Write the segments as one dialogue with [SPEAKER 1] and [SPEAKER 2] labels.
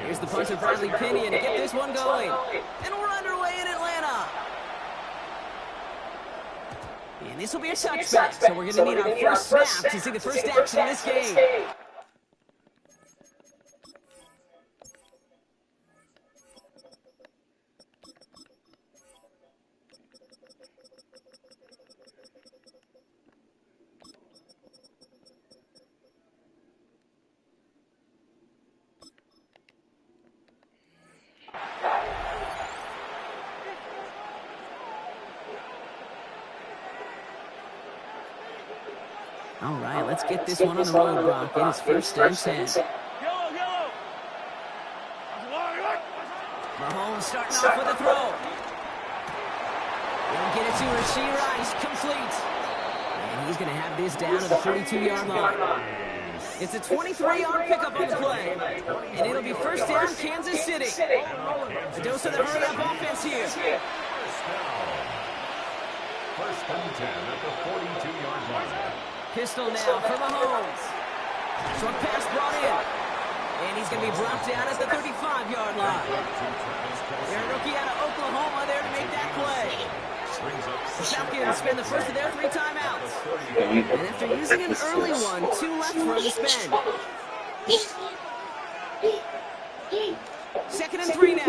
[SPEAKER 1] Here's the punter, Bradley Pinion, to get this one going. And we're underway in Atlanta. And this will be a touchback, so we're going to need our first snap to see the first action in this game. All right, let's get this one on the road, Brock. It is first and 10. Mahomes starting off with a throw. They'll get it to Rashee Rice, complete. And he's going to have this down at the 42-yard line. It's a 23-yard pickup on the play. And it'll be first down, Kansas City. A dose of the hurry-up offense here.
[SPEAKER 2] First and 10 at the 42-yard line.
[SPEAKER 1] Pistol now for Mahomes. Short pass brought in. And he's going to be brought down at the 35-yard line. They're a rookie out of Oklahoma there to make that play. The Falcons spend the first of their 3 timeouts. And after using an early one, 2 left for him to spend. Second and 3 now.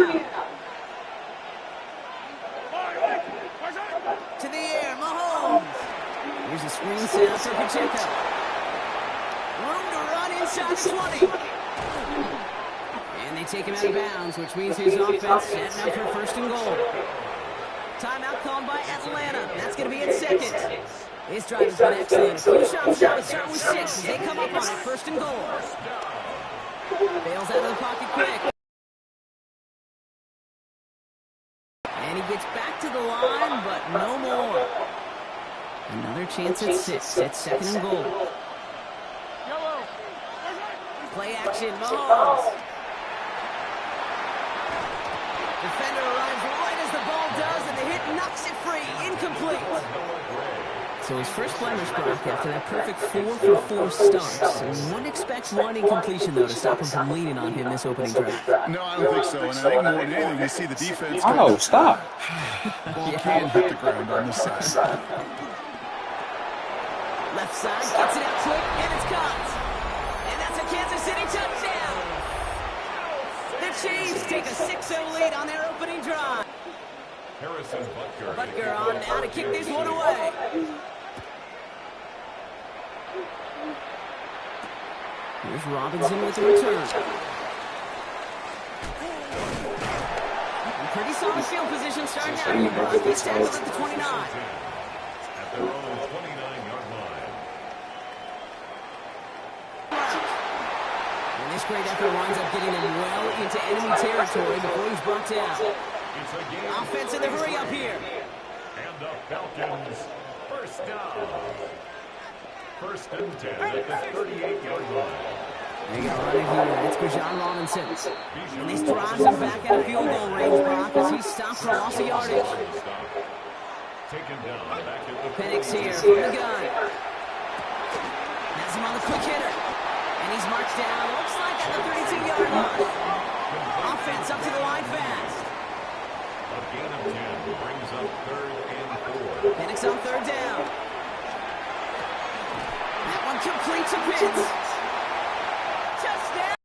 [SPEAKER 1] To the air, Mahomes. Here's a screen set for Pacheco. Room to run inside the 20. And they take him out of bounds, which means his offense setting up for first and goal. Timeout called by Atlanta. That's going to be at second. This drive has been excellent. A few shots shot, starting with 6 as they come up on it, first and goal. Bails out of the pocket quick. And he gets back to the line, but no more. Another chance at 6. It's second and goal. Play action, Mahomes. Defender arrives right as the ball does, and the hit knocks it free. Incomplete. So his first blemish, Brock, after that perfect 4 for 4 starts. And one expects one incompletion, though, to stop him from leaning on him this opening drive.
[SPEAKER 3] No, I don't think so. And I think more than anything, you see the defense.
[SPEAKER 4] Oh, stop.
[SPEAKER 3] Ball can hit the ground on this side.
[SPEAKER 1] Left side, gets it out quick, and it's caught. And that's a Kansas City touchdown. The Chiefs take a 6-0 lead on their opening drive.
[SPEAKER 2] Harrison
[SPEAKER 1] Butker on now to kick this one away. Here's Robinson with the return. And pretty solid field position starting out here, Brock. He's tackled at the 29.
[SPEAKER 2] At their own 29-yard line.
[SPEAKER 1] And this great effort winds up getting him well into enemy territory before he's brought down. Offense in the hurry up here.
[SPEAKER 2] And the Falcons first down. First and 10 at the 38-yard line.
[SPEAKER 1] They got running here. It's Bijan Robinson. And this drives him back out of field goal range, Brock, as he stops for loss of yardage.
[SPEAKER 2] Taken down back at the
[SPEAKER 1] Penix here from the gun. Has him on the quick hitter. And he's marched down. Looks like at the 32-yard line. Offense up to the line fast.
[SPEAKER 2] A gain of 10 brings up 3rd and 4.
[SPEAKER 1] Penix on 3rd down. That one complete to Pitts. Touchdown.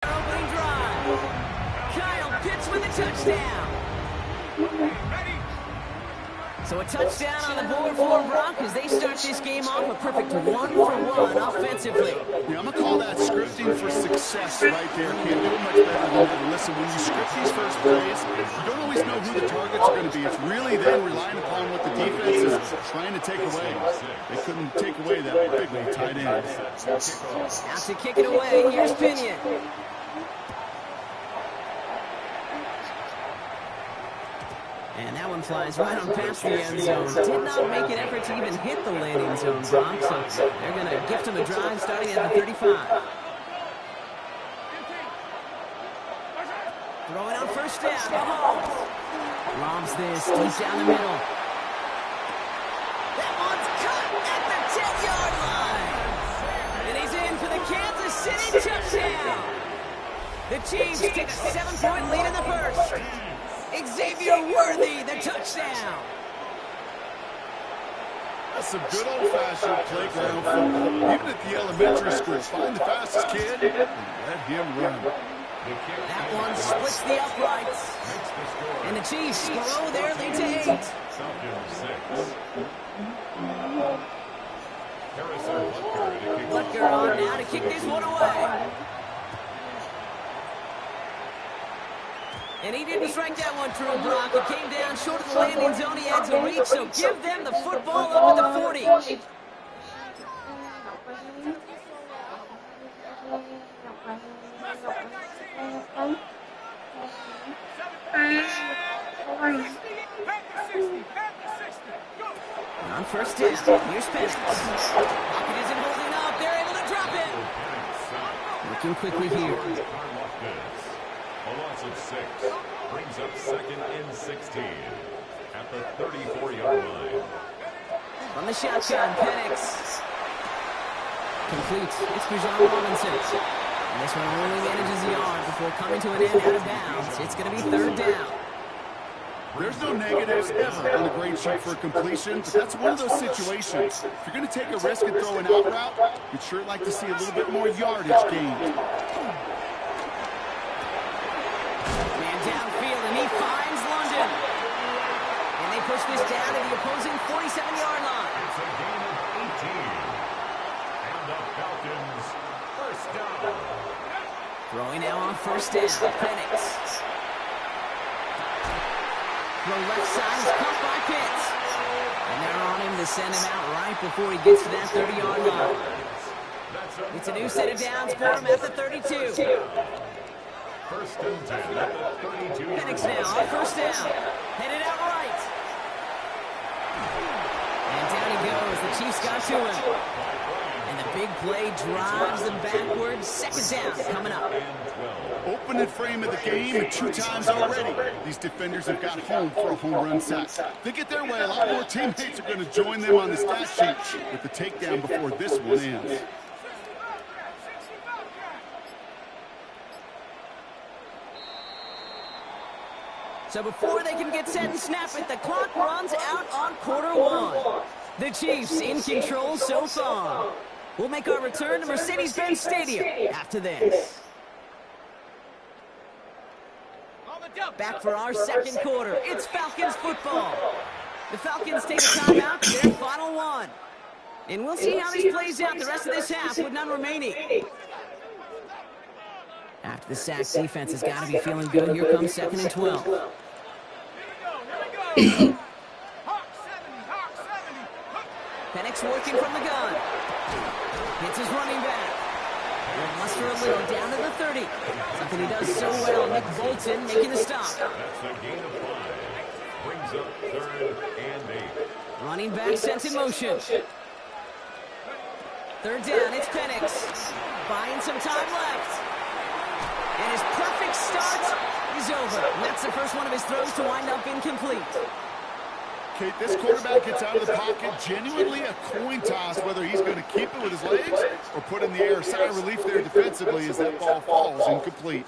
[SPEAKER 1] Opening drive. Kyle Pitts with a touchdown. So a touchdown on the board for Brock as they start this game off a perfect 1-for-1 offensively.
[SPEAKER 3] Yeah, I'm going to call that scripting for success right there. Can't do it much better than that. Listen, when you script these first plays, you don't always know who the targets are going to be. It's really then relying upon what the defense is trying to take away. They couldn't take away that big lead tight end.
[SPEAKER 1] Out to kick it away. Here's Pinion. And that one flies right on past the end zone. Did not make an effort to even hit the landing zone, Brock. So they're going to gift him a drive starting at the 35. Throwing on first down. Mahomes lobs this deep down the middle. That one's cut at the 10-yard line. And he's in for the Kansas City touchdown. The Chiefs take a 7-point lead in the first. Xavier Worthy, the touchdown.
[SPEAKER 3] That's some good old-fashioned playground football. Even at the elementary school, find the fastest kid and let him run.
[SPEAKER 1] That one splits the uprights. And the Chiefs grow their lead to 8. Butker on now to kick this one away. And he didn't strike that one through, Brock. It came down short of the landing zone. He had to reach, so give them the football up at the 40. On first down, here's Penix. Pocket isn't holding up. They're able to drop it. Looking quickly here.
[SPEAKER 2] A loss of 6 brings up 2nd and 16 at the 34-yard line.
[SPEAKER 1] From the shotgun, Penix. Complete. It's Bijan Robinson. And this one only manages a yard before coming to an end out of bounds. It's going to be 3rd down.
[SPEAKER 3] There's no negatives ever on a great shot for a completion, but that's one of those situations. If you're going to take a risk and throw an out route, you'd sure like to see a little bit more yardage gained.
[SPEAKER 1] And he finds London. And they push this down to the opposing 47-yard line.
[SPEAKER 2] It's a gain of 18. And the Falcons, first down.
[SPEAKER 1] Throwing now on first down. Penix. Throw left side is caught by Pitts. And they're on him to send him out right before he gets to that 30-yard line. It's a new set of downs for him at the 32.
[SPEAKER 2] First and 10 at the 32.
[SPEAKER 1] Penix now on first down. Headed out right. And down he goes. The Chiefs got to him. And the big play drives them backwards. 2nd down coming up.
[SPEAKER 3] Opening frame of the game and 2 times already. These defenders have got home for a home run sack. They get their way, a lot more teammates are going to join them on the stat sheet with the takedown before this one ends.
[SPEAKER 1] So before they can get set and snap it, the clock runs out on Q1. The Chiefs in control so far. We'll make our return to Mercedes-Benz Stadium after this. Back for our 2nd quarter. It's Falcons football. The Falcons take a timeout, their final one. And we'll see how this plays out the rest of this half with none remaining. After the sack, defense has got to be feeling good. Here comes 2nd and 12. Penix working from the gun. Hits his running back. He'll muster a little down to the 30. Something he does so well. Nick Bolton making the stop.
[SPEAKER 2] That's a gain of 5. Brings up 3rd and 8.
[SPEAKER 1] Running back sent in motion. 3rd down, it's Penix. Buying some time left. And his perfect start is over. And that's the first one of his throws to wind up incomplete.
[SPEAKER 3] Kate, this quarterback gets out of the pocket, genuinely a coin toss whether he's going to keep it with his legs or put in the air. Sigh of relief there defensively as that ball falls incomplete.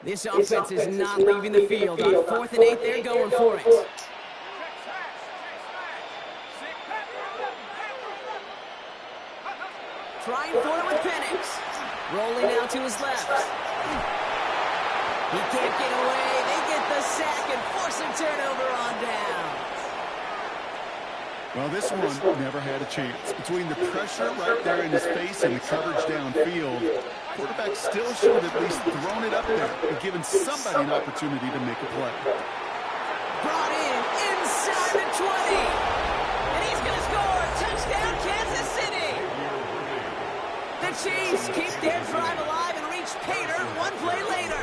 [SPEAKER 1] This offense is not leaving the field. On 4th and 8, they're going for it. Trying for it with Penix. Rolling out to his left. He can't get away. They get the sack and force a turnover on down.
[SPEAKER 3] Well, this one never had a chance. Between the pressure right there in his face and the coverage downfield, quarterback still should have at least thrown it up there and given somebody an opportunity to make a play.
[SPEAKER 1] Brought in inside the 20. And he's going to score. Touchdown, Kansas City. The Chiefs keep their drive alive and reach Pater one play later.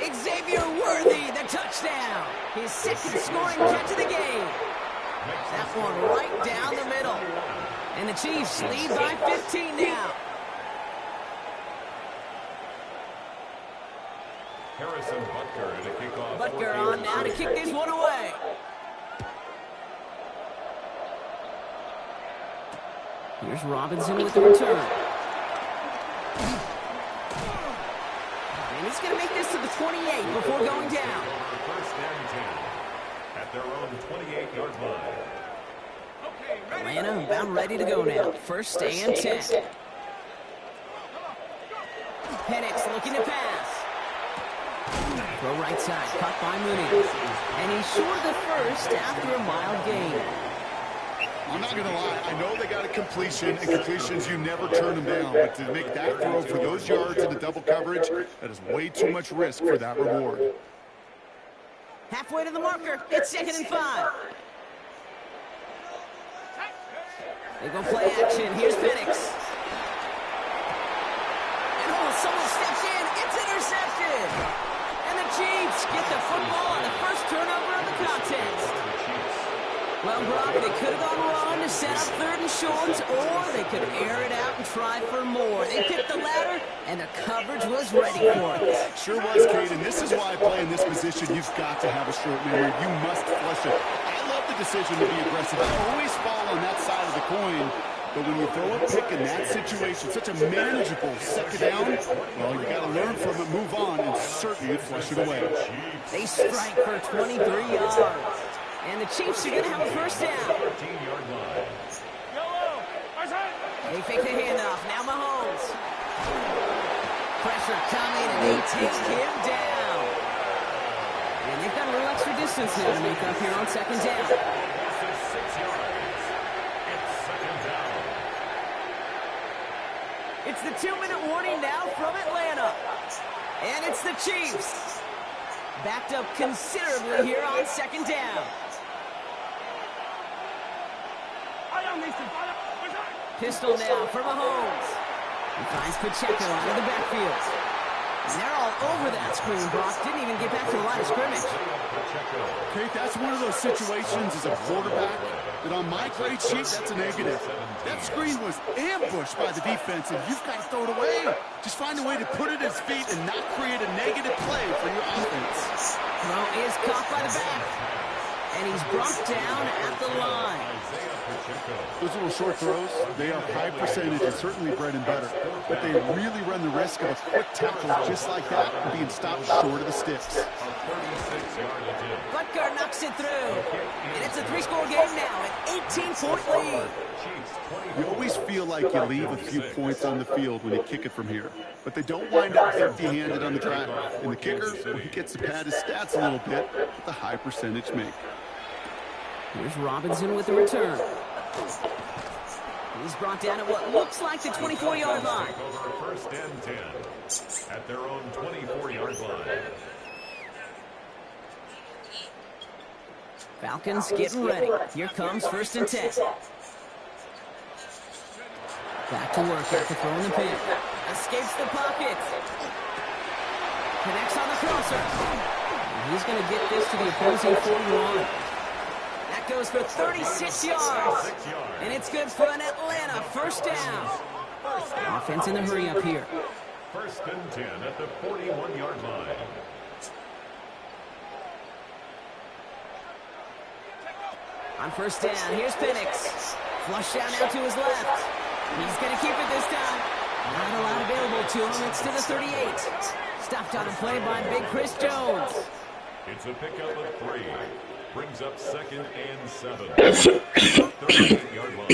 [SPEAKER 1] Xavier Worthy, the touchdown. His 2nd scoring catch of the game. That one right down the middle. And the Chiefs lead by 15 now.
[SPEAKER 2] Harrison Butker to kick off.
[SPEAKER 1] Butker on now to kick this one away. Here's Robinson with the return. And he's going to make this to the 28 before going down.
[SPEAKER 2] First and 10 at their own 28-yard line.
[SPEAKER 1] Atlanta about ready to go now. First and 10. Penix looking to pass. Throw right side, caught by Mooney. And he's short of the first after a mild gain.
[SPEAKER 3] I'm not going to lie. I know they got a completion, and completions, you never turn them down. But to make that throw for those yards in the double coverage, that is way too much risk for that reward.
[SPEAKER 1] Halfway to the marker. It's 2nd and 5. They go play action. Here's Penix. And someone steps in. It's intercepted. And the Chiefs get the football on the first turnover of the contest. Well, Brock, they could have gone wrong to set up 3rd and short, or they could air it out and try for more. They picked the latter, and the coverage was ready for it.
[SPEAKER 3] Sure was, Kate, and this is why I play in this position. You've got to have a short memory. You must flush it. I love the decision to be aggressive. I always fall on that side of the coin. But when you throw a pick in that situation, such a manageable 2nd down, well, you got to learn from it, move on, and certainly flush it away.
[SPEAKER 1] They strike for 23 yards. And the Chiefs are going to have a first down.
[SPEAKER 2] 13-yard line.
[SPEAKER 1] They fake the handoff. Now Mahomes. Pressure coming, and they take him down. And they've got a little extra distance now to make up here on 2nd down.
[SPEAKER 2] Loss of 6 yards. It's 2nd down.
[SPEAKER 1] It's the 2-minute warning now from Atlanta. And it's the Chiefs. Backed up considerably here on 2nd down. Pistol now for Mahomes. He finds Pacheco out of the backfield. And they're all over that screen. Brock didn't even get back to the line of scrimmage.
[SPEAKER 3] Kate, that's one of those situations as a quarterback that on my grade sheet, that's a negative. That screen was ambushed by the defense, and you've got to throw it away. Just find a way to put it at his feet and not create a negative play for your offense.
[SPEAKER 1] Throw is caught by the back. And he's brought down at the line.
[SPEAKER 3] Those little short throws, they are high percentage and certainly bread and butter. But they really run the risk of a quick tackle just like that and being stopped short of the sticks.
[SPEAKER 1] Butker knocks it through. And it's a 3-score game now, an 18-point lead.
[SPEAKER 3] You always feel like you leave a few points on the field when you kick it from here. But they don't wind up empty-handed on the track. And the kicker, well, he gets to pad his stats a little bit with a high percentage make.
[SPEAKER 1] Here's Robinson with the return. He's brought down at what looks like the 24-yard line.
[SPEAKER 2] First and 10 at their own 24-yard line.
[SPEAKER 1] Falcons getting ready. Here comes 1st and 10. Back to work after throwing the pin. Escapes the pocket. Connects on the crosser. And he's going to get this to the opposing 41. That goes for 36 yards. And it's good for an Atlanta first down. Offense in the hurry up here.
[SPEAKER 2] 1st and 10 at the 41-yard line.
[SPEAKER 1] On 1st down, here's Penix. Flush down now to his left. He's going to keep it this time. Not a lot available to him. It's to the 38. Stopped on a play by Big Chris Jones.
[SPEAKER 2] It's a pickup of 3. Brings up 2nd and 7. 38-yard line.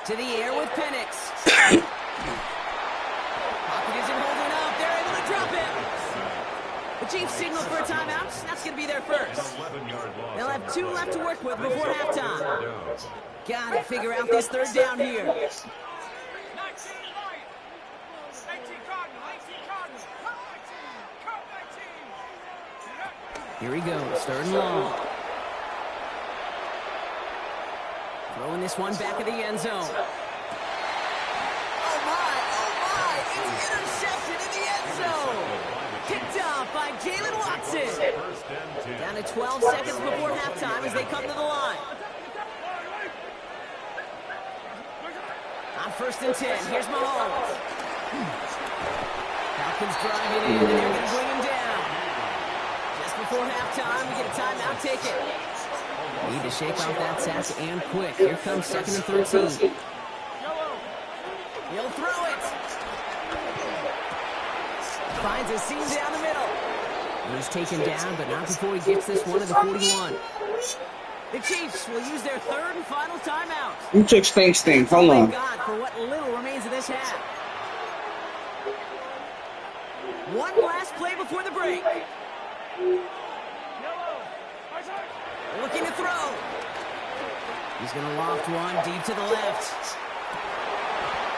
[SPEAKER 1] To the air with Penix. Pocket isn't holding up. They're able to drop him. The Chiefs signal for a timeout. That's going to be their first. They'll have 2 left to work with before halftime. Got to figure out this 3rd down here. Here he goes, 3rd and long. Throwing this one back of the end zone. Oh my, it's intercepted in the end zone. Picked off by Jalen Watson. Down to 12 seconds before halftime as they come to the line. On 1st and 10, here's Mahomes. Falcons driving in, and they're going to bring him down. Just before halftime, we get a timeout taken. Need to shake off that sack and quick. Here comes 2nd and 13. He'll throw it. Finds a seam down the middle. He's taken down, but not before he gets this one at the 41. The Chiefs will use their 3rd and final timeout.
[SPEAKER 4] You took Sting. Hold on.
[SPEAKER 1] God, for what little remains of this half. One last play before the break. Looking to throw. He's going to loft one deep to the left.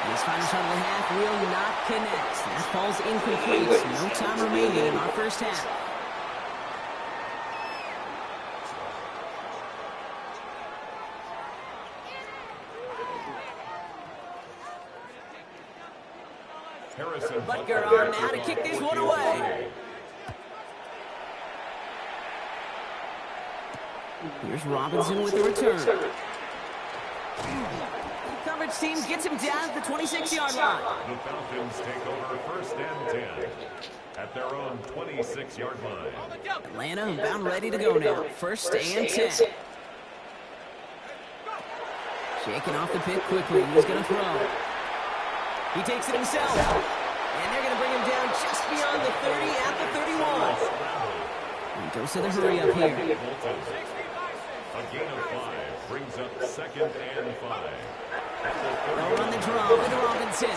[SPEAKER 1] His final shot of the half will not connect. That falls incomplete. No time remaining in our first half. Butker on now to kick this one away. Here's Robinson with the return. Coverage team gets him down at the 26-yard line.
[SPEAKER 2] The Falcons take over 1st and 10 at their own 26-yard line.
[SPEAKER 1] Atlanta about ready to go now. 1st and 10. Shaking off the pick quickly. He's going to throw. He takes it himself. And they're going to bring him down just beyond the 30 at the 31. He goes to the hurry up here.
[SPEAKER 2] A gain of 5 brings up 2nd and 5.
[SPEAKER 1] They'll run the draw with Robinson.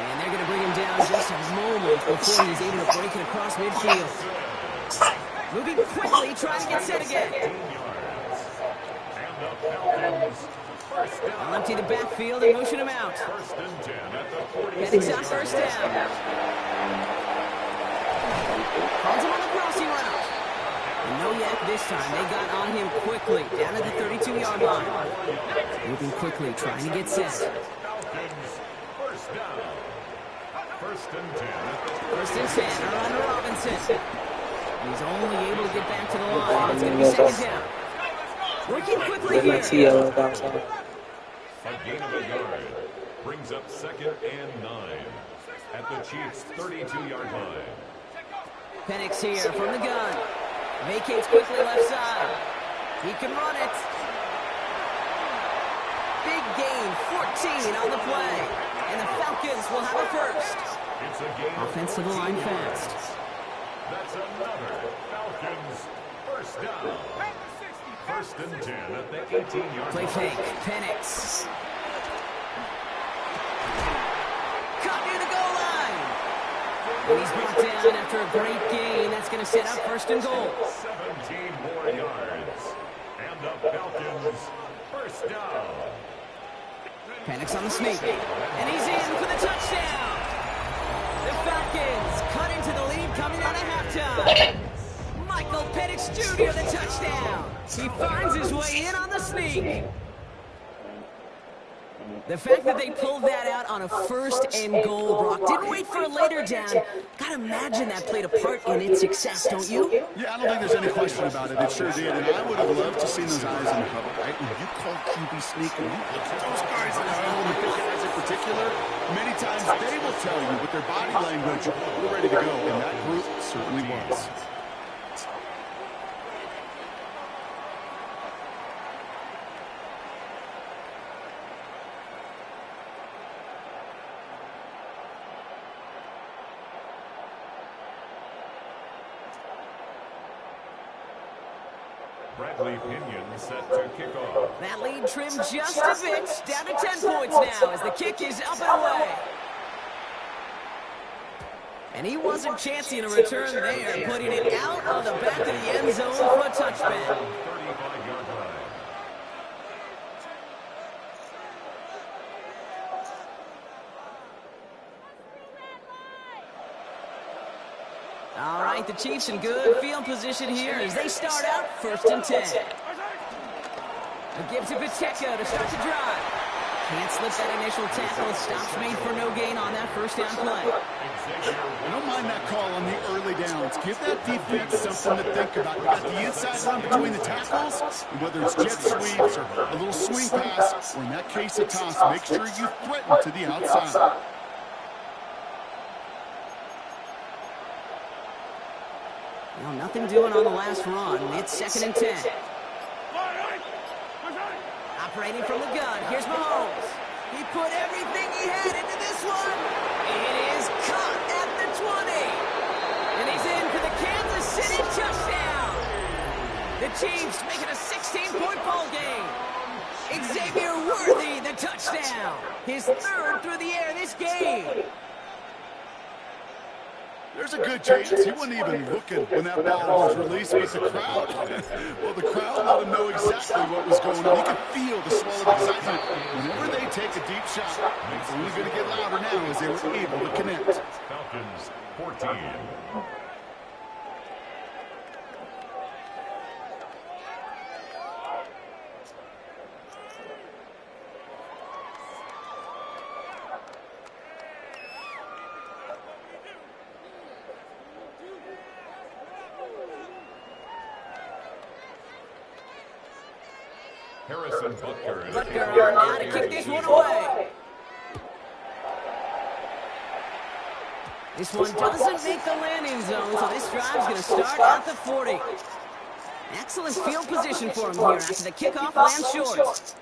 [SPEAKER 1] And they're going to bring him down just a moment before he's able to break it across midfield. Moving quickly, trying to get set again.
[SPEAKER 2] And the Falcons
[SPEAKER 1] I'll empty the backfield and motion him out.
[SPEAKER 2] 1st and 10 at the 46.
[SPEAKER 1] Heading out 1st down. Calls him on the crossing route. And no yak this time. They got on him quickly, down at the 32-yard line. Moving quickly, trying to get set.
[SPEAKER 2] Falcons 1st down. 1st and 10 at the
[SPEAKER 1] 1st and 10 are under Robinson. He's only able to get back to the line. It's going to be 2nd down. Working quickly here.
[SPEAKER 2] A gain of a yard brings up 2nd and 9 at the Chiefs' 32-yard line.
[SPEAKER 1] Penix here from the gun. Vacates quickly left side. He can run it. Big gain, 14 on the play. And the Falcons will have a 1st.
[SPEAKER 2] It's a gain.
[SPEAKER 1] Offensive line fast.
[SPEAKER 2] That's another Falcons 1st down. 1st and 10 at the 18-yard
[SPEAKER 1] Play
[SPEAKER 2] line.
[SPEAKER 1] fake. Penix. Caught near the goal line. And he's brought down after a great gain. That's going to set up 1st and goal.
[SPEAKER 2] 17 more yards. And the Falcons 1st down.
[SPEAKER 1] Penix on the sneak. And he's in for the touchdown. The Falcons cut into the lead coming out of halftime. Michael Penix Jr. the touchdown. He finds his way in on the sneak. The fact that they pulled that out on a 1st and goal, Brock, didn't wait for a later down. Gotta imagine that played a part in its success, don't you?
[SPEAKER 3] Yeah, I don't think there's any question about it. It sure did. And I would have loved to see those eyes in the cover, right? When you call QB sneak and you look at those guys in the huddle, the big guys in particular, many times they will tell you with their body language, we're ready to go. And that group certainly was.
[SPEAKER 2] Bradley Pinion set to kick off.
[SPEAKER 1] That lead trimmed just a bit, down to 10 points now as the kick is up and away. And he wasn't chancing a return there, putting it out of the back of the end zone for a touchback.
[SPEAKER 2] 35-yard line.
[SPEAKER 1] All right, the Chiefs in good field position here as they start out 1st and 10. A give to Pacheco to start the drive. Can't slip that initial tackle. Stops made for no gain on that 1st down play.
[SPEAKER 3] I don't mind that call on the early downs. Give that defense something to think about. You got the inside run between the tackles, and whether it's jet sweeps or a little swing pass, or in that case a toss, make sure you threaten to the outside.
[SPEAKER 1] Well, nothing doing on the last run. It's 2nd and 10. Operating from the gun. Here's Mahomes. He put everything he had into this one. It is caught at the 20. And he's in for the Kansas City touchdown. The Chiefs make it a 16-point ball game. Xavier Worthy, the touchdown. His 3rd through the air this game.
[SPEAKER 3] There's a good chance he wasn't even looking when that ball was released, but the crowd, well, the crowd let him know exactly what was going on. He could feel the swell of excitement. Whenever they take a deep shot, it's only going to get louder now as they were able to connect.
[SPEAKER 2] Falcons 14. Harrison
[SPEAKER 1] Butker on now to kick this one away. This one doesn't make the landing zone, so this drive's going to start at the 40. Excellent field position for him here after the kickoff lands short.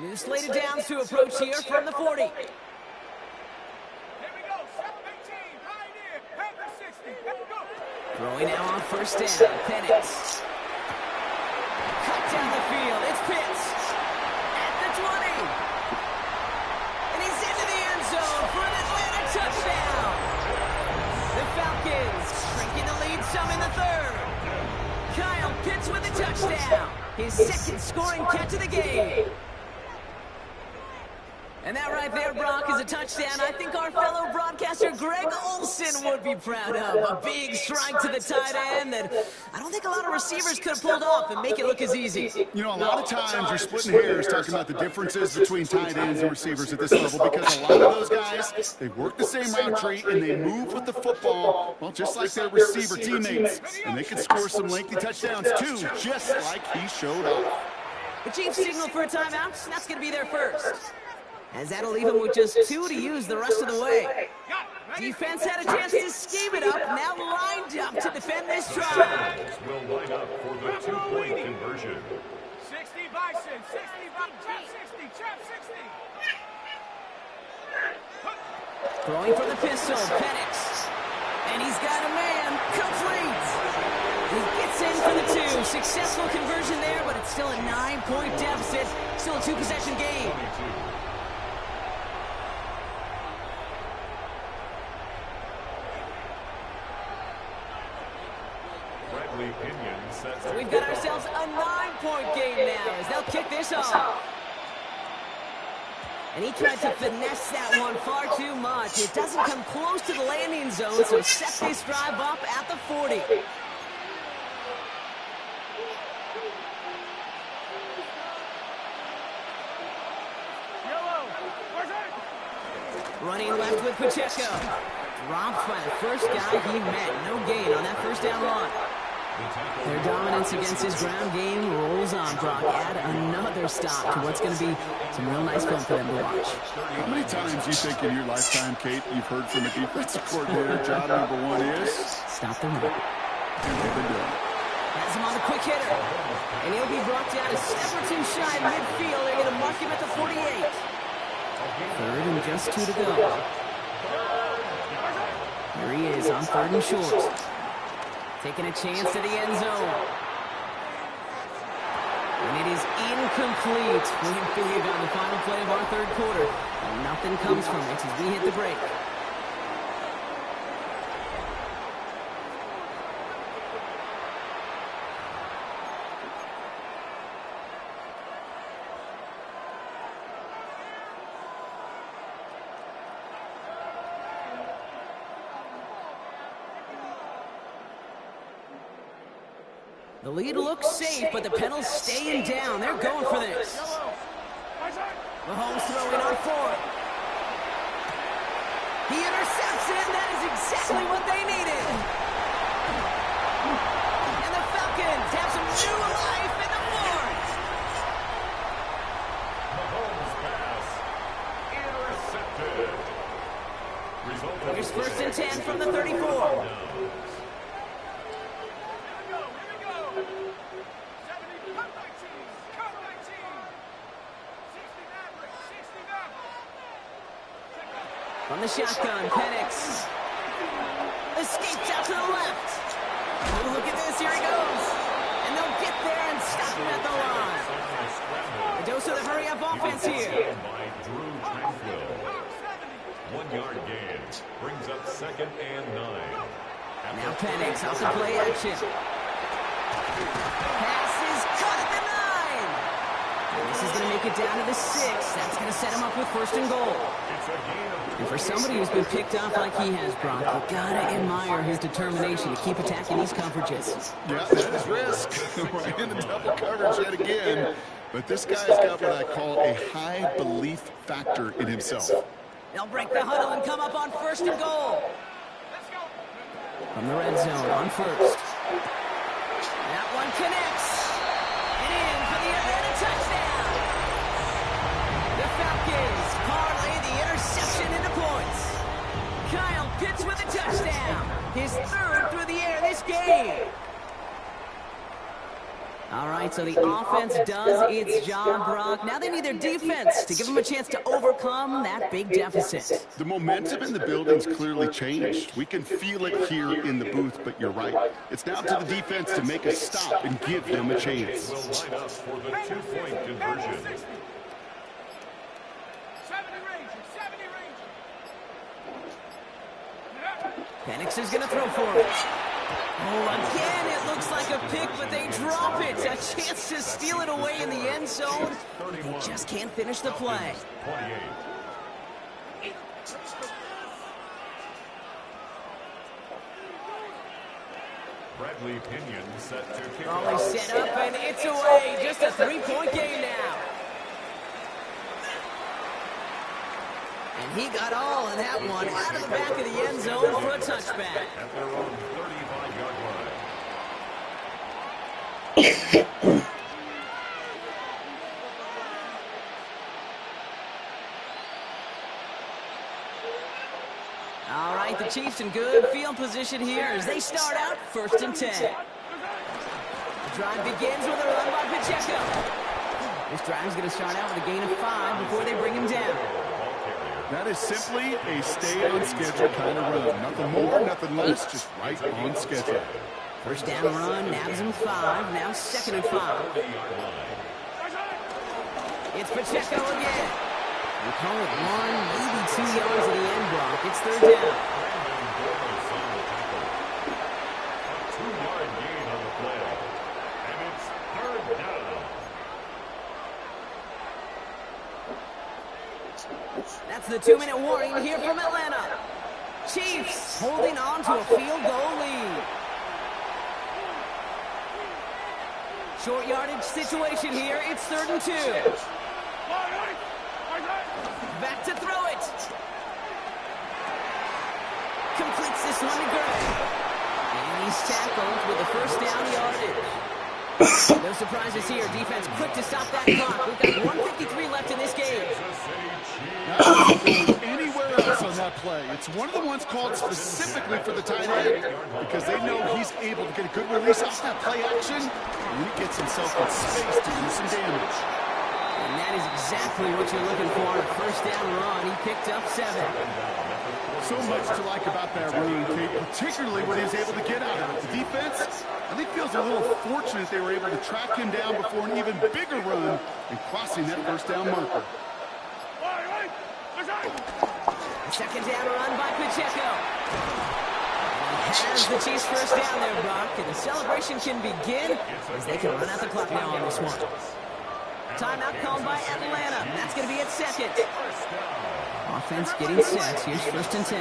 [SPEAKER 1] New slated downs to approach here from the 40. Throwing now on 1st down. Penix. Cut down the field. It's Pitts. At the 20. And he's into the end zone for an Atlanta touchdown. The Falcons shrinking the lead some in the 3rd. Kyle Pitts with a touchdown. His 2nd scoring catch of the game. And that right there, Brock, is a touchdown I think our fellow broadcaster Greg Olsen would be proud of. A big strike to the tight end that I don't think a lot of receivers could have pulled off and make it look as easy.
[SPEAKER 3] You know, a lot of times you're splitting hairs talking about the differences between tight ends and receivers at this level because a lot of those guys, they work the same route tree and they move with the football, well, just like their receiver teammates. And they can score some lengthy touchdowns too, just like he showed off.
[SPEAKER 1] The Chiefs signal for a timeout. That's going to be their first. As that'll leave him with just 2 to use the rest of the way. Defense had a chance to scheme it up, now lined up to defend this drive.
[SPEAKER 2] will line up for the 2-point conversion.
[SPEAKER 5] 60 Bison, 60 Trap 60, Trap 60.
[SPEAKER 1] Throwing for the pistol, Penix. And he's got a man, complete. He gets in for the 2. Successful conversion there, but it's still a 9-point deficit. Still a 2-possession game.
[SPEAKER 2] 22.
[SPEAKER 1] So we've got ourselves a 9-point game now as they'll kick this off. And he tried to finesse that one far too much. It doesn't come close to the landing zone, so set this drive up at the 40. Running left with Pacheco. Dropped by the first guy he met. No gain on that 1st down run. Their dominance against his ground game rolls on, Brock. Add another stop to what's going to be some real nice film for them to watch.
[SPEAKER 3] How many times do you think in your lifetime, Kate, you've heard from a defensive coordinator, job number 1 is?
[SPEAKER 1] Stop the run.
[SPEAKER 3] And they've been doing it.
[SPEAKER 1] Has him on the quick hitter. And he'll be brought down a step or 2 shy midfield. They're going to mark him at the 48. 3rd and just 2 to go. Here he is on 3rd and short. Taking a chance to the end zone. And it is incomplete. We're big on the final play of our 3rd quarter. And nothing comes from it as we hit the break. The lead looks safe, but the pedal's staying down. They're going for this. Mahomes throwing on 4th. He intercepts it. That is exactly what they needed. And the Falcons have some new life in the 4th. Here's 1st and 10 from the 34.
[SPEAKER 5] Here we go. 70, cut 19. Cut 19. 60 Maverick. 60 Maverick.
[SPEAKER 1] From the shotgun, Penix escapes out to the left. Oh, look at this, here he goes. And they'll get there and stop him at the line. A dose of the hurry-up offense here.
[SPEAKER 2] By Drew Tranquil. 1 yard gain brings up 2nd and 9.
[SPEAKER 1] Now Penix off the play action. Pass is caught at the 9. And this is going to make it down to the 6. That's going to set him up with 1st and goal.
[SPEAKER 2] It's a gain of
[SPEAKER 1] And for somebody who's been picked off like he has, Brock, you gotta admire his determination to keep attacking these coverages.
[SPEAKER 3] Yeah, that is risk. We're in the double coverage yet again. But this guy's got what I call a high belief factor in himself.
[SPEAKER 1] They'll break the huddle and come up on 1st and goal.
[SPEAKER 5] Let's go.
[SPEAKER 1] From the red zone on 1st. That one connects. And in for the Atlanta touchdown. The Falcons parlay the interception into points. Kyle Pitts with a touchdown. His 3rd through the air this game. All right, so the offense does its job, Brock. Now they need their defense to give them a chance to overcome that big deficit.
[SPEAKER 3] The momentum in the building's clearly changed. We can feel it here in the booth, but you're right. It's now to the defense to make a stop and give them a chance.
[SPEAKER 2] will line up for the 2-point conversion.
[SPEAKER 5] 70 Ranger. 70 Ranger.
[SPEAKER 1] Penix is going to throw for it. Oh, again, it looks like a pick, but they drop it. A chance to steal it away in the end zone. They just can't finish the play.
[SPEAKER 2] 28. Bradley Pinion set to kick
[SPEAKER 1] Raleigh
[SPEAKER 2] off.
[SPEAKER 1] set up, and it's away. Just a 3-point game now. And he got all of that one out of the back of the end zone for a touchback.
[SPEAKER 2] At their own 35-yard line.
[SPEAKER 1] All right, the Chiefs in good field position here as they start out 1st and 10. The drive begins with a run by Pacheco. This drive's going to start out with a gain of 5 before they bring him down.
[SPEAKER 3] That is simply a stay-on-schedule kind of run. Nothing more, nothing less, just right on schedule.
[SPEAKER 1] 1st down run, nabs him 5, now 2nd and 5. It's Pacheco again. We call it 1, maybe 2 yards at the end block. It's 3rd down.
[SPEAKER 2] 2-yard gain on the play. And it's 3rd down.
[SPEAKER 1] That's the 2-minute warning here from Atlanta. Chiefs holding on to a field goal lead. Short yardage situation here. It's 3rd and 2. Back to throw it. Completes this one to Gray. And he's tackled with the 1st down yardage. No surprises here. Defense quick to stop that clock. We've got 1:53 left in this game.
[SPEAKER 3] Not going anywhere else on that play. It's one of the ones called specifically for the tight end because they know he's able to get a good release off that play action, and he gets himself in space to do some damage.
[SPEAKER 1] And that is exactly what you're looking for on a 1st down run. He picked up 7.
[SPEAKER 3] So much to like about that run, Kate, particularly when he's able to get out of it. The defense, I think, feels a little fortunate they were able to track him down before an even bigger run and crossing that 1st down marker.
[SPEAKER 1] 2nd down run by Pacheco. Has the Chiefs 1st down there, Brock, and the celebration can begin as they can run out the clock now on this one. Timeout called by Atlanta. That's going to be at 2nd. Offense getting set. Here's 1st and 10.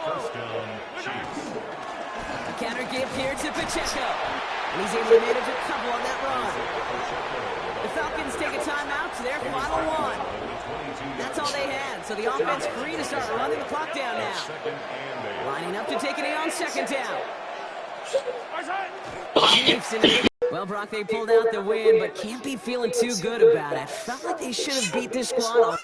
[SPEAKER 2] 1st down, Chiefs.
[SPEAKER 1] A counter give here to Pacheco. And he's able to manage a couple on that run. The Falcons take a timeout to their final one. That's all they had. So the offense free to start running the clock down now. Lining up to take it in on 2nd down. Chiefs in. Well, Brock, they pulled out the win, but can't be feeling too good about it. Felt like they should have beat this squad.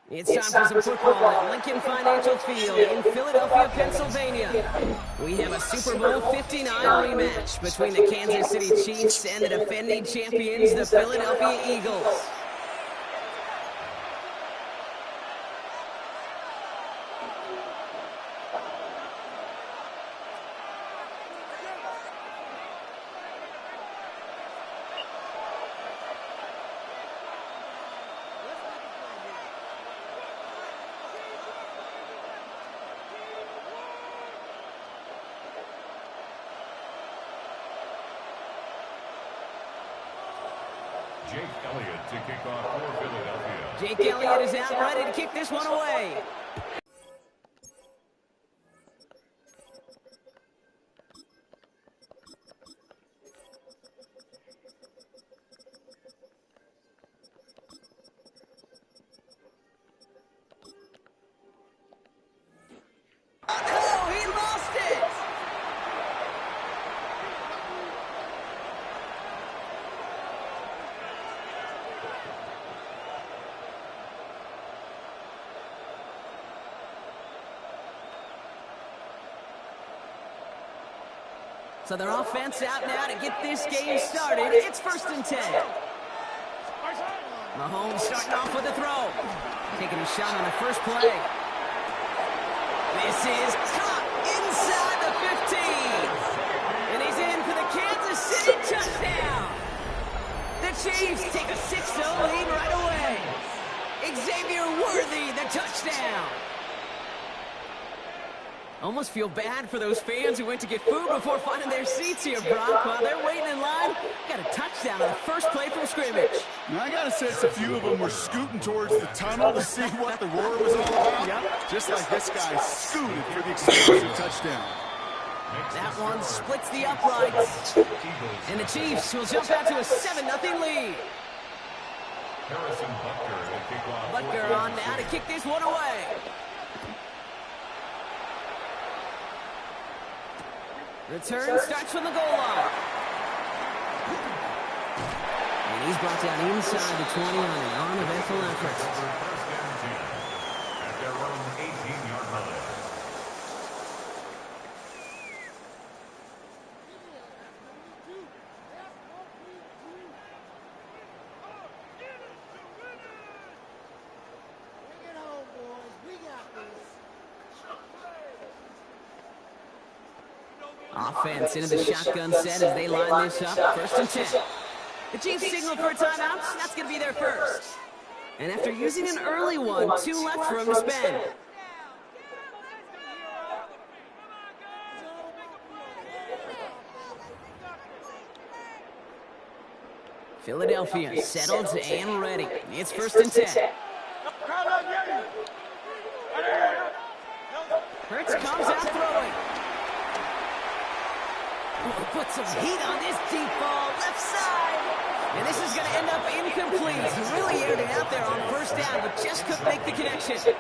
[SPEAKER 1] It's time for some football at Lincoln Financial Field in Philadelphia, Pennsylvania. We have a Super Bowl 59 rematch between the Kansas City Chiefs and the defending champions, the Philadelphia Eagles.
[SPEAKER 2] Jake Elliott to kick off for Philadelphia.
[SPEAKER 1] Jake Elliott is out ready to kick this one away. Oh, he lost it! So their offense out now to get this game started. It's 1st and 10. Mahomes starting off with a throw. Taking a shot on the first play. This is caught inside the 15. And he's in for the Kansas City touchdown. The Chiefs take a 6-0 lead right away. Xavier Worthy, the touchdown. Almost feel bad for those fans who went to get food before finding their seats here, Brock. While they're waiting in line, got a touchdown on the first play from scrimmage.
[SPEAKER 3] Now, I got to sense a few of them were scooting towards the tunnel to see what the roar was all about. Yep. Just like this guy scooted for the exclusive touchdown.
[SPEAKER 1] That one splits the uprights. And the Chiefs will jump out to a 7-0 lead.
[SPEAKER 2] Harrison
[SPEAKER 1] Butker on now to kick this one away. Return starts from the goal line. And he's brought down inside the 20 on an uneventful effort.
[SPEAKER 2] At their own 18-yard line.
[SPEAKER 1] Offense into the shotgun set as they line this up. 1st and 10. The Chiefs signal for a timeout. That's going to be their first. And after using an early one, 2 left for him to spend. Philadelphia settled and ready. It's 1st and 10. Hurts comes out throwing. Put some heat on this deep ball, left side. And this is going to end up incomplete. He really aired it out there on 1st down, but just couldn't make the connection.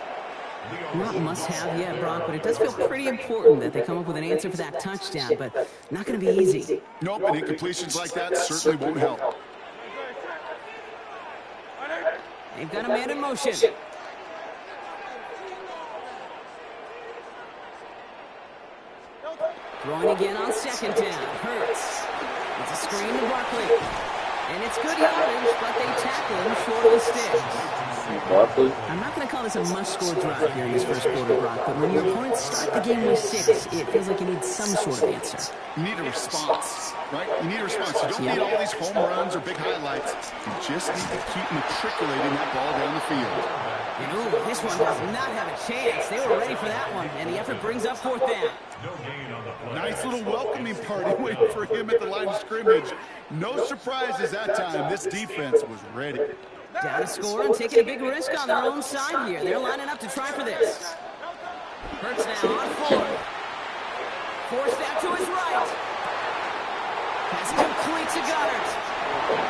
[SPEAKER 1] Not must-have yet, Brock, but it does feel pretty important that they come up with an answer for that touchdown, but not going to be easy.
[SPEAKER 3] Nope, and incompletions like that certainly won't help.
[SPEAKER 1] They've got a man in motion. Throwing again on 2nd down. Hurts. It's a screen to Barkley. And it's good yardage, but they tackle him short of the sticks. I'm not going to call this a must-score drive here in this first quarter, Brock, but when your opponents start the game with 6, it feels like you need some sort of answer.
[SPEAKER 3] You need a response, right? You need a response. You don't need all these home runs or big highlights. You just need to keep matriculating that ball down the field.
[SPEAKER 1] And ooh, this one does not have a chance. They were ready for that one, and the effort brings up 4th down.
[SPEAKER 3] Nice little welcoming party waiting for him at the line of scrimmage. No surprises that time. This defense was ready.
[SPEAKER 1] Down to score and taking a big risk on their own side here. They're lining up to try for this. Hurts now on 4th. Forced out to his right. Pass complete to Goddard.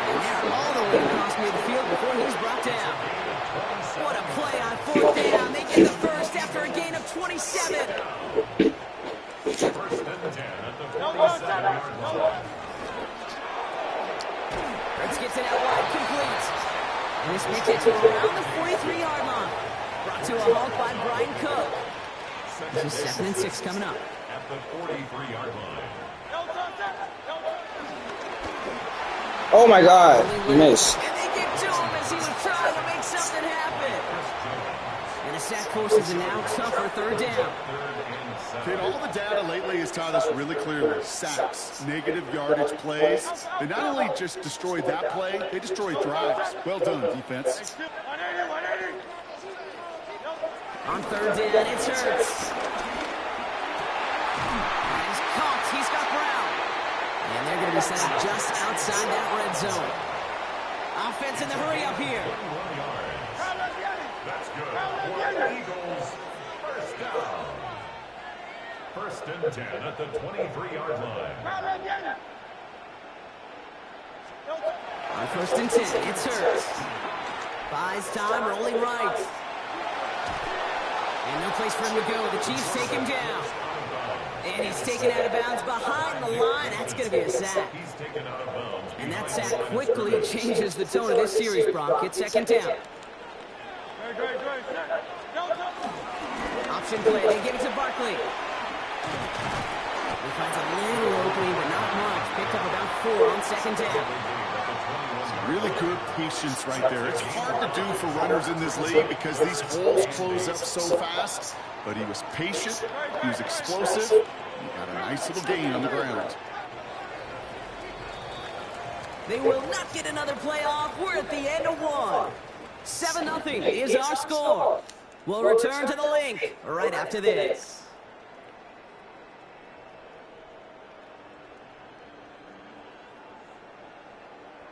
[SPEAKER 1] And they're all the way across midfield before he's brought down. What a play on 4th down. They get the first after a gain of 27.
[SPEAKER 2] 1st and 10 at the 47-yard line.
[SPEAKER 1] Hurts gets it out wide, complete. And this makes it to around the 43-yard line. brought to a halt by Brian Cook. This is 2nd and 6 coming up.
[SPEAKER 2] At the 43-yard line.
[SPEAKER 4] Oh my God, you missed.
[SPEAKER 1] And they get to him as he was trying to make something happen. And the sack forces a now tougher 3rd down.
[SPEAKER 3] Kid, all the data lately has taught us really clearly, sacks, negative yardage plays, they not only just destroy that play, they destroy drives. Well done, defense.
[SPEAKER 1] On 3rd down, it's Hurts. And he's caught. He's got Brown. And they're going to be set up just outside that red zone. Offense in the hurry up here.
[SPEAKER 2] That's good. For Eagles, first down. 1st and 10 at the 23-yard line.
[SPEAKER 1] On 1st and 10, it's Hurts. Buys time, rolling right. And no place for him to go. The Chiefs take him down. And he's taken out of bounds behind the line. That's going to be a sack.
[SPEAKER 2] He's taken out of bounds.
[SPEAKER 1] And that sack quickly changes the tone of this series, Brock. It's 2nd down. Option play. They give it to Barkley. He finds a little opening, but not much. Picked up about 4 on 2nd down.
[SPEAKER 3] Really good patience right there. It's hard to do for runners in this league because these holes close up so fast. But he was patient, he was explosive, he got a nice little gain on the ground.
[SPEAKER 1] They will not get another play off. We're at the end of 1. 7-0 is our score. We'll return to the link right after this.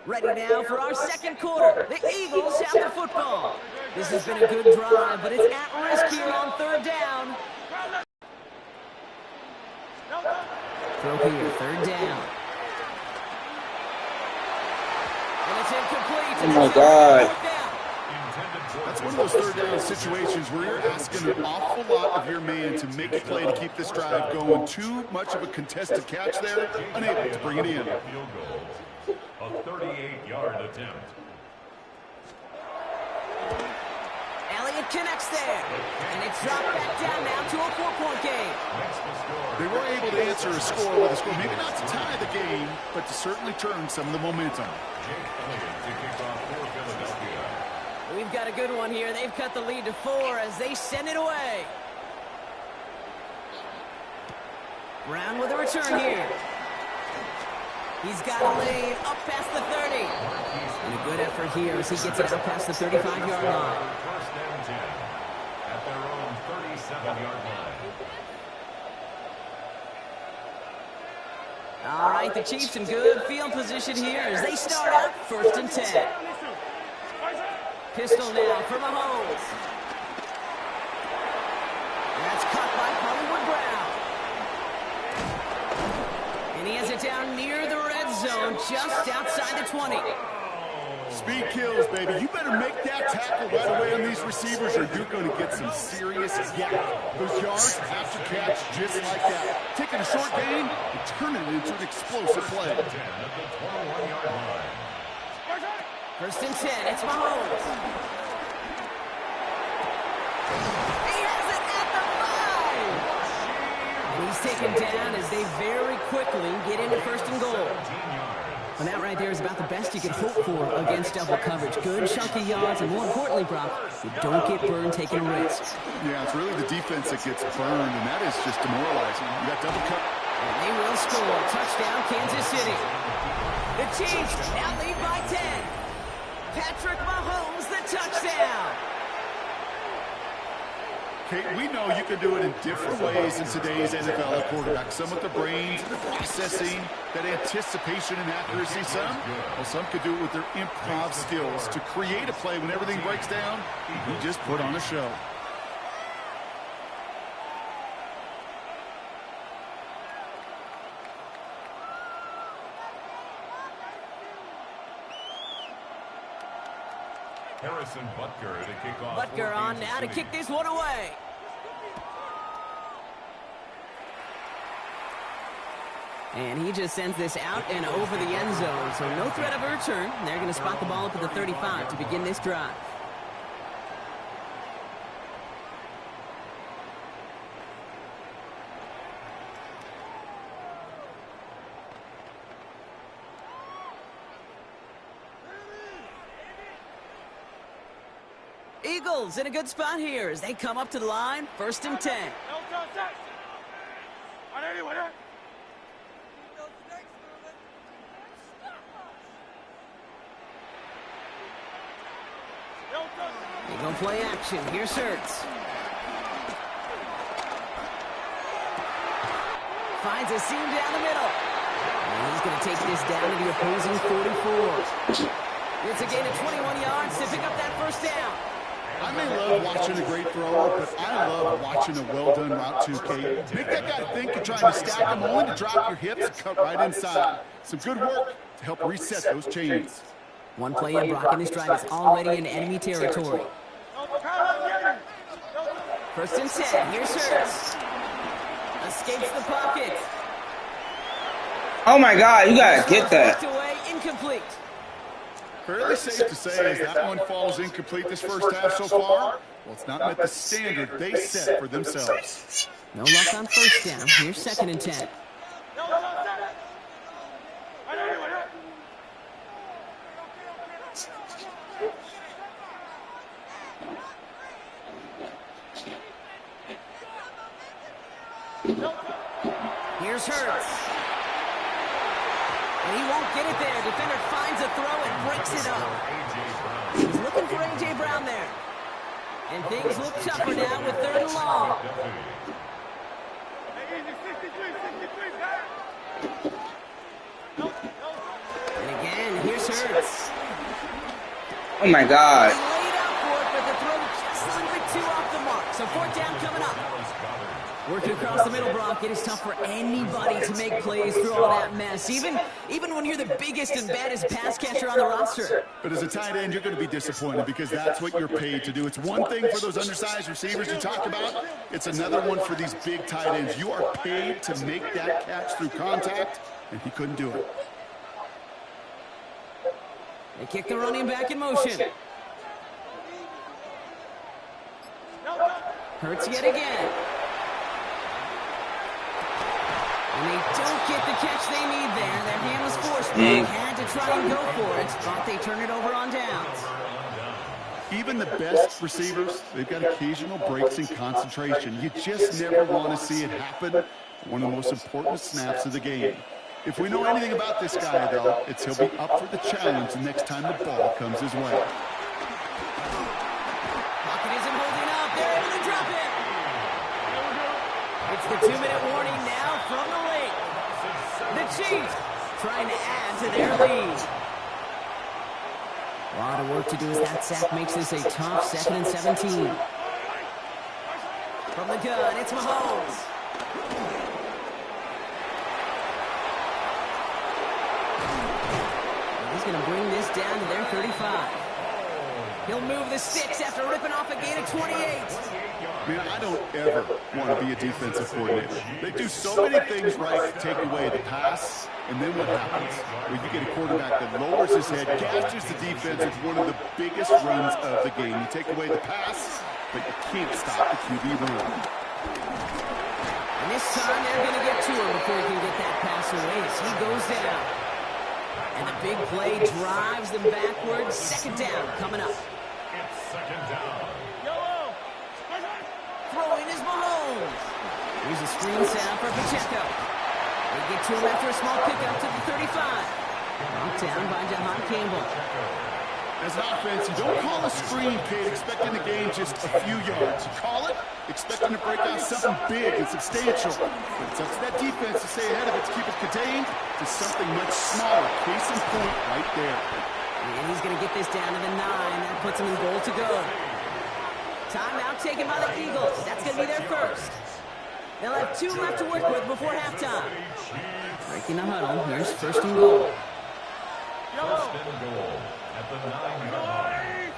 [SPEAKER 1] Ready now for our 2nd quarter. The Eagles have the football. This has been a good drive, but it's at risk here on 3rd down. Throw here, 3rd down. And it's incomplete.
[SPEAKER 4] Oh my God.
[SPEAKER 3] That's one of those 3rd down situations where you're asking an awful lot of your man to make a play to keep this drive going. Too much of a contested catch there, unable to bring it in.
[SPEAKER 2] A 38-yard attempt.
[SPEAKER 1] Elliott connects there. And it's dropped back down now to a 4-point game.
[SPEAKER 3] They were able to answer a score with a score, maybe not to tie the game, but to certainly turn some of the momentum.
[SPEAKER 1] We've got a good one here. They've cut the lead to 4 as they send it away. Brown with a return here. He's got a lane up past the 30. And a good effort here as he gets it out past the 35-yard line.
[SPEAKER 2] 1st and 10 at their own 37-yard line.
[SPEAKER 1] All right, the Chiefs in good field position here as they start out 1st and 10. Pistol now for Mahomes. That's caught by Hollywood Brown. And he has it down near the red zone, just outside the 20.
[SPEAKER 3] Speed kills, baby. You better make that tackle right away on these receivers or you're going to get some serious yak. Those yards after catch just like that. Taking a short gain and turning it into an explosive play.
[SPEAKER 1] 1st and 10, it's Mahomes. He has it at the 5. And he's taken down as they very quickly get into 1st and goal. And that right there is about the best you can hope for against double coverage. Good chunky yards, and more importantly, Brock, you don't get burned taking risks.
[SPEAKER 3] Yeah, it's really the defense that gets burned, and that is just demoralizing. You got double coverage.
[SPEAKER 1] And they will score. Touchdown, Kansas City. The Chiefs now lead by 10. Patrick Mahomes, the touchdown.
[SPEAKER 3] Kate, we know you can do it in different ways in today's NFL at quarterback. Some with the brains, the processing, that anticipation and accuracy. Some could do it with their improv skills to create a play when everything breaks down. He just put on a show.
[SPEAKER 2] Harrison Butker to kick off.
[SPEAKER 1] Butker on now to kick this one away. And he just sends this out and over the end zone. So no threat of a return. They're going to spot the ball up at the 35 to begin this drive. Eagles in a good spot here as they come up to the line. 1st and 10. They go play action. Here's Hurts. Finds a seam down the middle. And he's going to take this down to the opposing 44. It's a gain of 21 yards to pick up that 1st down.
[SPEAKER 3] I may love watching a great thrower, but I love watching a well-done route to Kate. Make that guy think you're trying to stack him, only to drop your hips and cut right inside. Some good work to help reset those chains.
[SPEAKER 1] One play in, Brock, and this drive is already in enemy territory. 1st and 10. Here's Hurts. Escapes the pocket.
[SPEAKER 4] Oh my God, you gotta get that.
[SPEAKER 1] Away, incomplete.
[SPEAKER 3] Fairly safe to say as that one falls incomplete this 1st half so far. Well, it's not met the standard they set for themselves.
[SPEAKER 1] No luck on 1st down. Here's 2nd and 10. Here's Hurts. And he won't get it there. Defender finds a throw and breaks it up. He's looking for A.J. Brown there. And things look tougher now with 3rd and long. And again, here's Hurts.
[SPEAKER 4] Oh my God.
[SPEAKER 1] He laid out for it, but the throw just a little bit too off the mark. So 4th down coming up. Working across the middle, Brock. It is tough for anybody to make plays through all that mess, even when you're the biggest and baddest pass catcher on the roster.
[SPEAKER 3] But as a tight end, you're going to be disappointed because that's what you're paid to do. It's one thing for those undersized receivers you talked about. It's another one for these big tight ends. You are paid to make that catch through contact, and he couldn't do it.
[SPEAKER 1] They kick the running back in motion. Hurts yet again. And they don't get the catch they need there. Their hand was forced. They had to try and go for it, but they turn it over on downs.
[SPEAKER 3] Even the best receivers, they've got occasional breaks in concentration. You just never want to see it happen. One of the most important snaps of the game. If we know anything about this guy, though, it's he'll be up for the challenge the next time the ball comes his way.
[SPEAKER 1] Pocket isn't holding up. They're able to drop it. It's the 2-minute warning now from the lake. The Chiefs trying to add to their lead. A lot of work to do as that sack makes this a tough 2nd and 17. From the gun, it's Mahomes. He's going to bring this down to their 35. He'll move the sticks after ripping off a gain of 28.
[SPEAKER 3] Man, I don't ever want to be a defensive coordinator. They do so many things right to take away the pass, and then what happens? Well, you get a quarterback that lowers his head, gashes the defense with one of the biggest runs of the game. You take away the pass, but you can't stop the QB run.
[SPEAKER 1] And this time they're going to get to him before he can get that pass away as he goes down. And the big play drives them backwards. 2nd down coming up.
[SPEAKER 2] It's 2nd down.
[SPEAKER 1] Throwing is Mahomes. Here's a screen sound for Pacheco. They get to him after a small pickup to the 35. Knocked down by Jahan Campbell.
[SPEAKER 3] As an offense, you don't call a screen, kid, expecting to gain just a few yards. You call it expecting to break out something big and substantial. But it's up to that defense to stay ahead of it, to keep it contained to something much smaller. Case in point right there.
[SPEAKER 1] And he's going to get this down to the 9. That puts him in goal to go. Timeout taken by the Eagles. That's going to be their first. They'll have 2 left to work with before halftime. Breaking the huddle. Here's 1st and goal.
[SPEAKER 2] 1st and goal at the 9-yard line.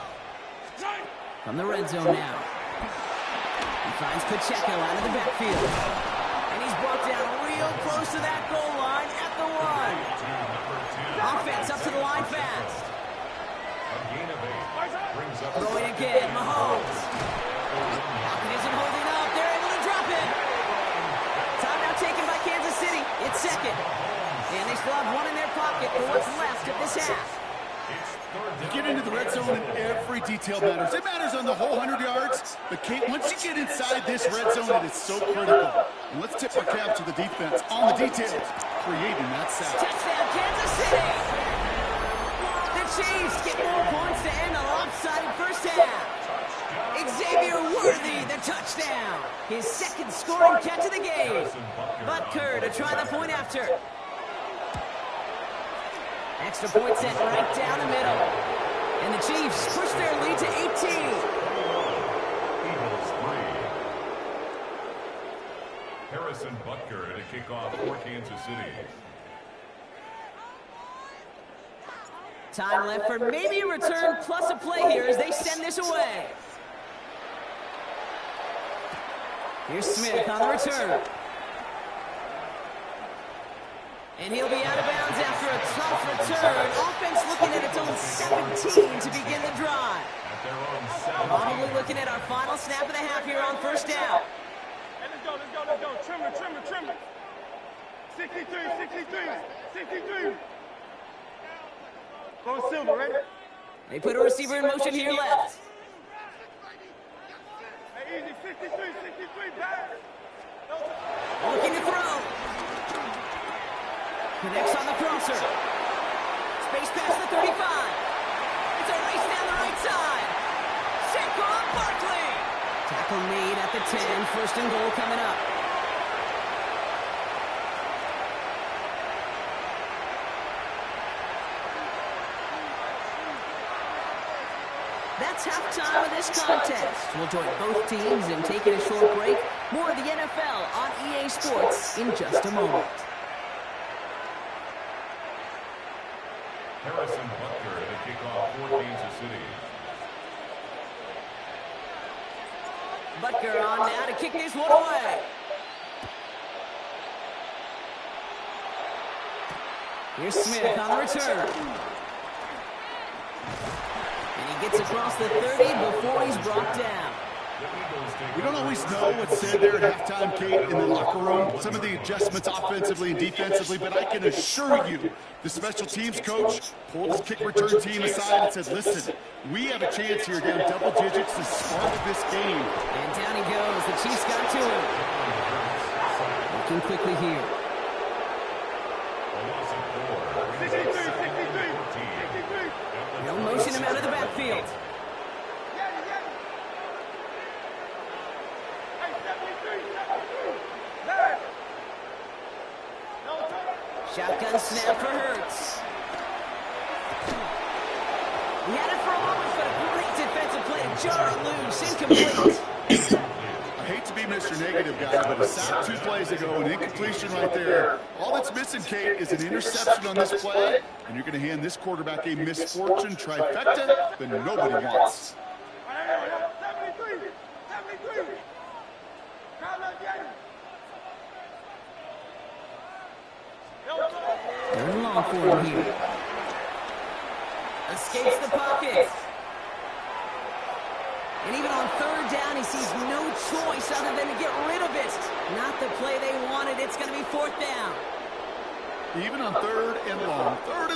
[SPEAKER 1] From the red zone now. He finds Pacheco out of the backfield. And he's brought down real close to that goal line at the 1. Offense up to the line fast.
[SPEAKER 2] A gain of 8 brings up
[SPEAKER 1] Throwing again, Mahomes. Pocket isn't holding up. They're able to drop it. Timeout taken by Kansas City. It's 2nd. And they still have 1 in their pocket for what's left of this half.
[SPEAKER 3] You get into the red zone and every detail matters. It matters on the whole 100 yards. But, Kate, once you get inside this red zone, it is so critical. And let's tip our cap to the defense on the details, creating that sack.
[SPEAKER 1] Touchdown, Kansas City! The Chiefs get more points to end a lopsided first half. Xavier Worthy, the touchdown. His second scoring catch of the game. Butker to try the point after. Extra point set right down the middle. And the Chiefs push their lead to 18.
[SPEAKER 2] Eagles 3. Harrison Butker to kick off for Kansas City.
[SPEAKER 1] Time left for maybe a return plus a play here as they send this away. Here's Smith on the return. And he'll be out of bounds after a tough return. Offense looking at its own 17 to begin the drive. Probably looking at our final snap of the half here on first down.
[SPEAKER 5] Hey, let's go. Trim it. 63. Go Silver, ready?
[SPEAKER 1] They put a receiver in motion here left.
[SPEAKER 5] Hey, easy, 63, back.
[SPEAKER 1] Looking to throw. Connects on the crosser. Space past the 35. It's a race down the right side. Saquon Barkley. Tackle made at the 10. First and goal coming up. That's halftime of this contest. We'll join both teams in taking a short break. More of the NFL on EA Sports in just a moment.
[SPEAKER 2] Harrison Butker to kick off for Kansas City.
[SPEAKER 1] Butker on now to kick this one away. Here's Smith on the return. And he gets across the 30 before he's brought down.
[SPEAKER 3] We don't always know what's said there at halftime, Kate, in the locker room. Some of the adjustments offensively and defensively, but I can assure you the special teams coach pulled his kick return team aside and said, listen, we have a chance here down double digits to spark this game.
[SPEAKER 1] And down he goes. The Chiefs got to him. Looking quickly here.
[SPEAKER 5] 63.
[SPEAKER 1] They'll motion him out of the backfield. Shotgun snap for Hurts. He had it for a moment, but a great defensive play to jar it loose. Incomplete.
[SPEAKER 3] I hate to be Mr. Negative guy, but a sack 2 plays ago, an incompletion right there. All that's missing, Kate, is an interception on this play, and you're going to hand this quarterback a misfortune trifecta that nobody wants.
[SPEAKER 5] 73.
[SPEAKER 1] Third and long for him here. Escapes the pocket. And even on third down, he sees no choice other than to get rid of it. Not the play they wanted. It's going to be fourth down.
[SPEAKER 3] Even on third and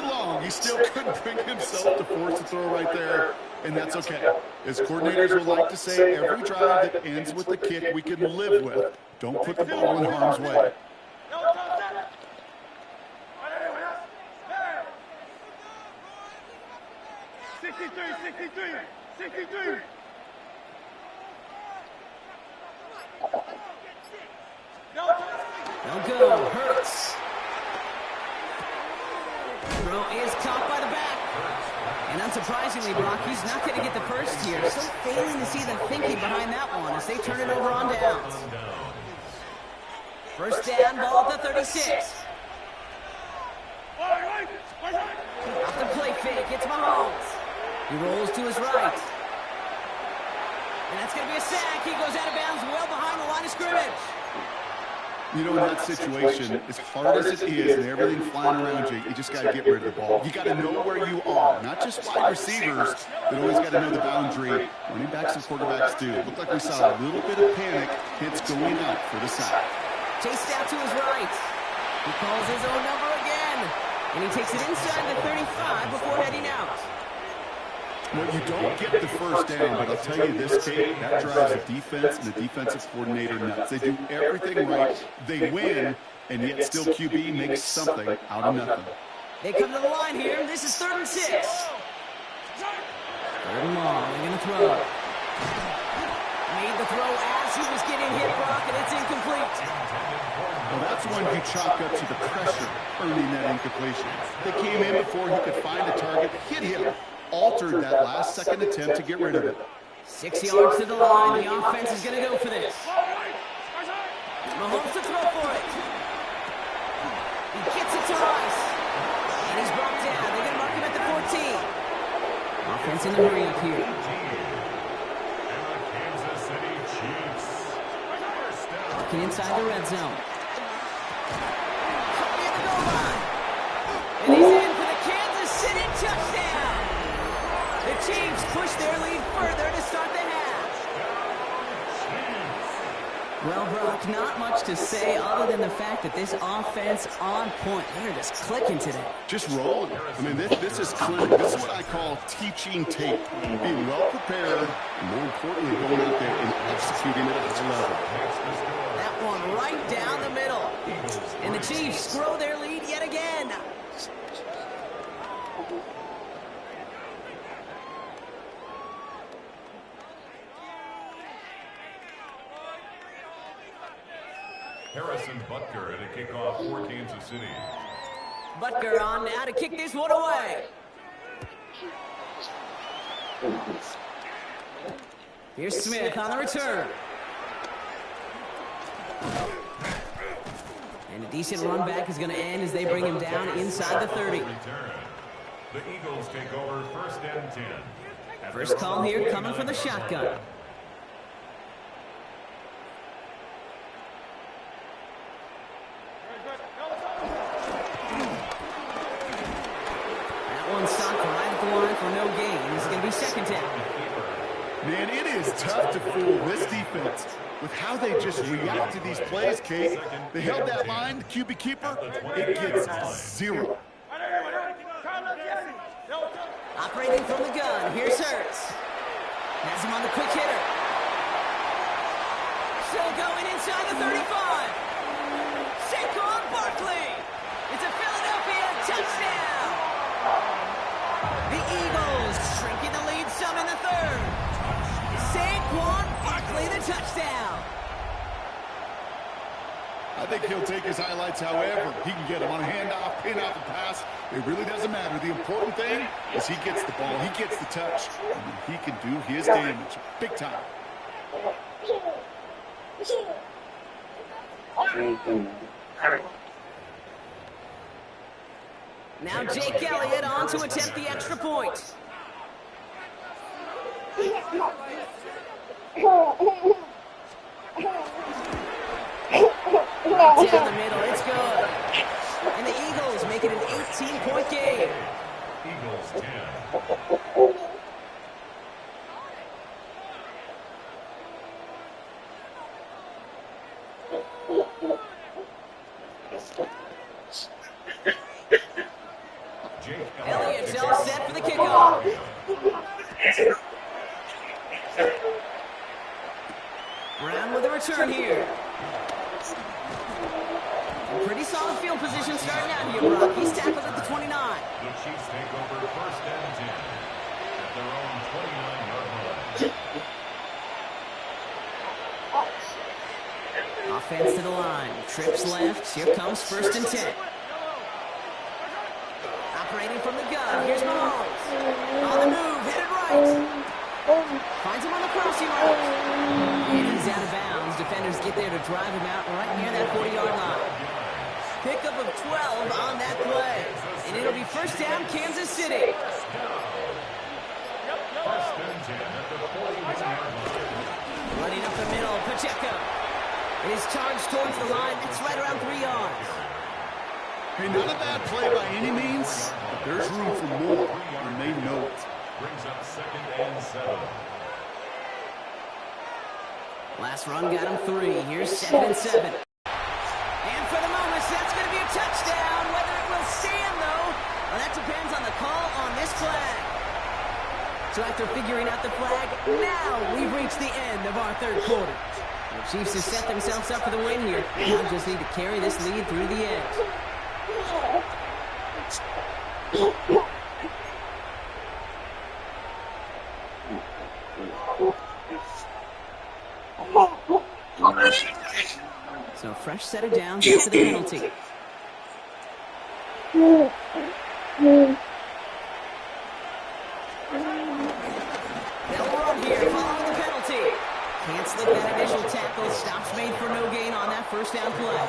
[SPEAKER 3] long, he still couldn't bring himself to force a throw right there, and that's okay. As coordinators would like to say, every drive that ends with a kick we can live with. Don't put the ball in harm's way.
[SPEAKER 5] 63.
[SPEAKER 1] They'll go. Hurts. Throw is caught by the back. And unsurprisingly, Brock, he's not going to get the first here. So failing to see the thinking behind that one as they turn it over on downs. First down, ball at the 36. Off the play fake, it's Mahomes. He rolls to his right. And that's going to be a sack. He goes out of bounds well behind the line of scrimmage.
[SPEAKER 3] You know, in that situation, as hard as it is and everything flying around you, you just got to get rid of the ball. You got to know where you are, not just wide receivers, but always got to know the boundary. Running backs and quarterbacks do. It looked like we saw a little bit of panic. Hits going out for the sack.
[SPEAKER 1] Chased out to his right. He calls his own number again. And he takes it inside the 35 before heading out.
[SPEAKER 3] Well, you don't get the first down, but I'll tell you this, Kate, that drives the defense and the defensive coordinator nuts. They do everything right. They win, and yet still QB makes something out of nothing.
[SPEAKER 1] They come to the line here. This is 3rd and 6. 3rd and long. They're going to throw. Made the throw as he was getting hit, Brock, and it's incomplete.
[SPEAKER 3] Well, that's one you chalk up to the pressure earning that incompletion. They came in before he could find the target, hit him, altered that last-second attempt to get rid of it.
[SPEAKER 1] 6 yards to the line. The offense is going to go for this. Mahomes to throw for it. He gets it to Rice. And he's brought down. They're going to mark him at the 14. Offense in the hurry up here. Walking inside the red zone. Coming at the goal line. And he's in for the Kansas City touchdown. The Chiefs push their lead further to start the half. Well, Brock, not much to say other than the fact that this offense on point. They're just clicking today.
[SPEAKER 3] Just rolling. I mean, this is clinic. This is what I call teaching tape. Being well prepared, and more importantly, going out there and executing it at a high level.
[SPEAKER 1] That one right down the middle. And the Chiefs grow their lead yet again.
[SPEAKER 2] Harrison Butker at a kickoff for Kansas City.
[SPEAKER 1] Butker on now to kick this one away. Here's Smith on the return. And a decent run back is going to end as they bring him down inside the 30.
[SPEAKER 2] The Eagles take over 1st and 10.
[SPEAKER 1] First call here coming from the shotgun. For no gain. This is going to be 2nd down.
[SPEAKER 3] Man, it is tough to fool this defense with how they just react to these plays, Kate. They held that line, the QB keeper, it gets 0.
[SPEAKER 1] Operating from the gun, here's Hurts. Has him on the quick hitter. Still going inside the 35. Saquon Barkley. It's a Philadelphia touchdown. The Eagles shrinking the lead some in the 3rd. Saquon Barkley, the touchdown.
[SPEAKER 3] I think he'll take his highlights however he can get them on a handoff, pin off a pass. It really doesn't matter. The important thing is he gets the ball, he gets the touch, and he can do his damage big time.
[SPEAKER 1] Now Jake Elliott on to attempt the extra point. Right down the middle, it's good. And the Eagles make it an 18-point game.
[SPEAKER 2] Eagles 10.
[SPEAKER 1] Elliott's all set for the kickoff. Brown with a return here. Pretty solid field position starting out here, Brock. He's tackled at the 29.
[SPEAKER 2] The Chiefs take over 1st and 10 at their own 29-yard line.
[SPEAKER 1] Offense to the line. Trips left. Here comes 1st and 10. Operating from the gun. Here's Mahomes. On the move. Hit it right. Finds him on the crossing route. And he's out of bounds. Defenders get there to drive him out right near that 40-yard line. Pickup of 12 on that play. And it'll be 1st down, Kansas City.
[SPEAKER 2] 1st and 10 at the 41-yard line.
[SPEAKER 1] Running up the middle, Pacheco. It is charged towards the line. It's right around 3 yards.
[SPEAKER 3] Hey, not a bad play by any means, but there's room for more, and they know it.
[SPEAKER 2] Brings up 2nd and 7.
[SPEAKER 1] Last run got him 3. Here's 2nd and 7. And for the moment, that's going to be a touchdown. Whether it will stand, though, flag. So after figuring out the flag, now we've reached the end of our third quarter. The Chiefs have set themselves up for the win here. Now just need to carry this lead through the end. So fresh set of downs after the penalty. They'll run here following the penalty. Can't slip that initial tackle. Stops made for no gain on that first down play.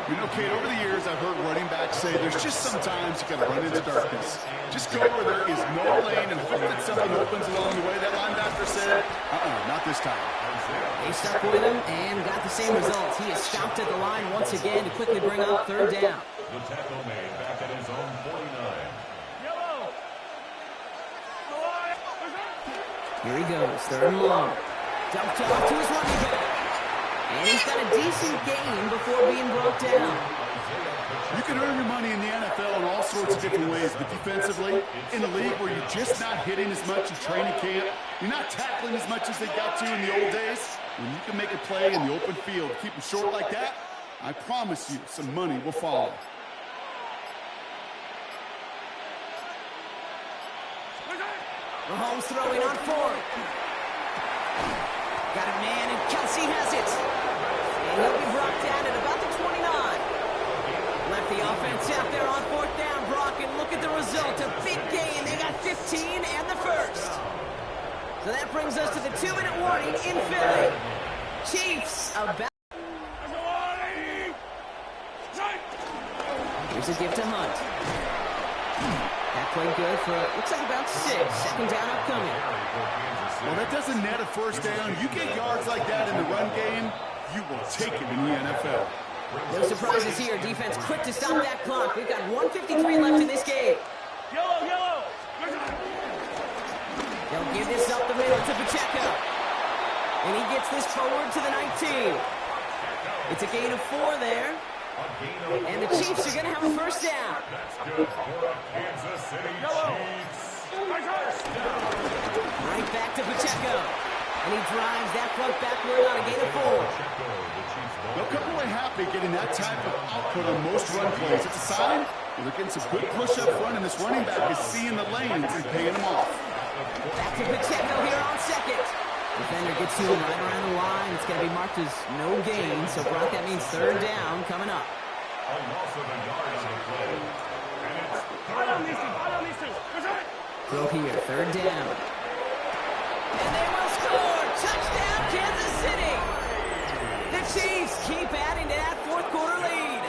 [SPEAKER 3] You know, Kate, over the years, I've heard running backs say there's just sometimes you got to run into darkness. Just go where there is no lane and hope that something opens along the way. That linebacker said, not this time.
[SPEAKER 1] They stuck with him and got the same results. He is stopped at the line once again to quickly bring up third down.
[SPEAKER 2] The tackle made back at his own 49.
[SPEAKER 1] Here he goes, third and long. Dumped off to his running back. And he's got a decent gain before being brought down.
[SPEAKER 3] You can earn your money in the NFL in all sorts of different ways, but defensively, in a league where you're just not hitting as much in training camp, you're not tackling as much as they got to in the old days, when you can make a play in the open field, keep them short like that, I promise you some money will follow.
[SPEAKER 1] Mahomes throwing on fourth. Got a man, and Kelsey has it. And he'll be brought down at about the 29. Left the offense out there on fourth down, Brock, and look at the result. A big gain. They got 15 and the first. So that brings us to the 2-minute warning in Philly. Chiefs about. Here's a gift to Hunt. That played good for, looks like about 6. Second down upcoming.
[SPEAKER 3] Well, that doesn't net a first down. You get yards like that in the run game, you will take it in the NFL.
[SPEAKER 1] No surprises here. Defense quick to stop that clock. We've got 1:53 left in this game.
[SPEAKER 5] Yellow.
[SPEAKER 1] They'll give this up the middle to Pacheco. And he gets this forward to the 19. It's a gain of 4 there. And the Chiefs are going to have a first down.
[SPEAKER 2] That's good for Kansas City Chiefs.
[SPEAKER 1] Right back to Pacheco. And he drives that front backward on a gain of 4.
[SPEAKER 3] They'll come away happy getting that type of output on most run plays. It's a sign they're getting some good push up front, and this running back is seeing the lanes and paying them off.
[SPEAKER 1] Back to Pacheco here on second. Defender gets to him right around the line. It's going to be marked as no gain. So, Brock, that means third down coming up.
[SPEAKER 2] A loss of a yard on the play. And it's third down.
[SPEAKER 1] Go here, third down. And they will score! Touchdown, Kansas City! The Chiefs keep adding to that fourth quarter lead.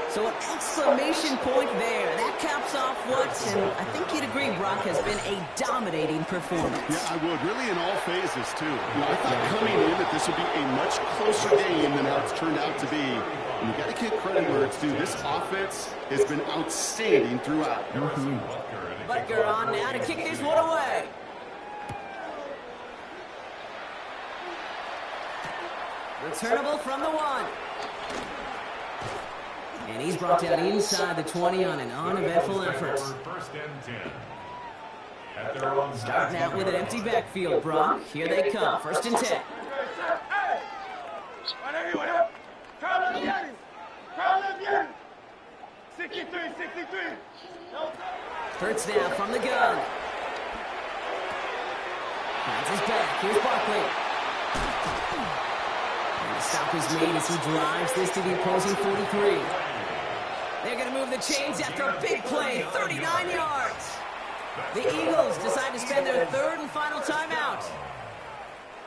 [SPEAKER 1] So an exclamation point there. That caps off what, and I think you'd agree, Brock, has been a dominating performance.
[SPEAKER 3] Yeah, I would. Really in all phases, too. You know, I thought coming in that this would be a much closer game than how it's turned out to be. And you got to give credit where it's due. This offense has been outstanding throughout.
[SPEAKER 1] Butker on now to kick this one away. Returnable from the 1. And he's brought down inside the 20 on an uneventful effort.
[SPEAKER 2] First and 10.
[SPEAKER 1] Starting out with an empty backfield, Brock. Here they come. First and 10. Hurts now from the gun. Finds his back. Here's Barkley. And the stop is made as he drives this to the opposing 43. They're going to move the chains after a big play, 39 yards. The Eagles decide to spend their third and final timeout.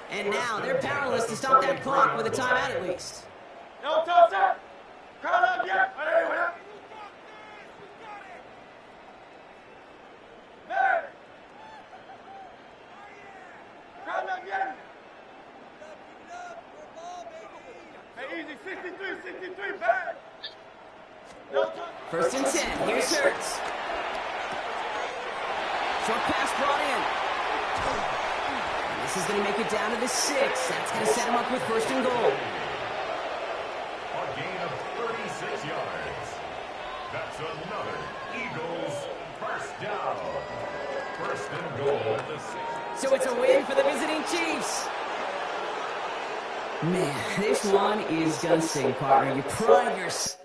[SPEAKER 1] And now they're powerless to stop that clock with a timeout at least. First and 10. Here's Hurts. Short pass brought in. And this is going to make it down to the 6. That's going to set him up with first and goal.
[SPEAKER 2] A gain of 36 yards. That's another Eagles first down. First and goal at the 6.
[SPEAKER 1] So it's a win for the visiting Chiefs. Man, this one is gonna sting, partner. You pride yourself.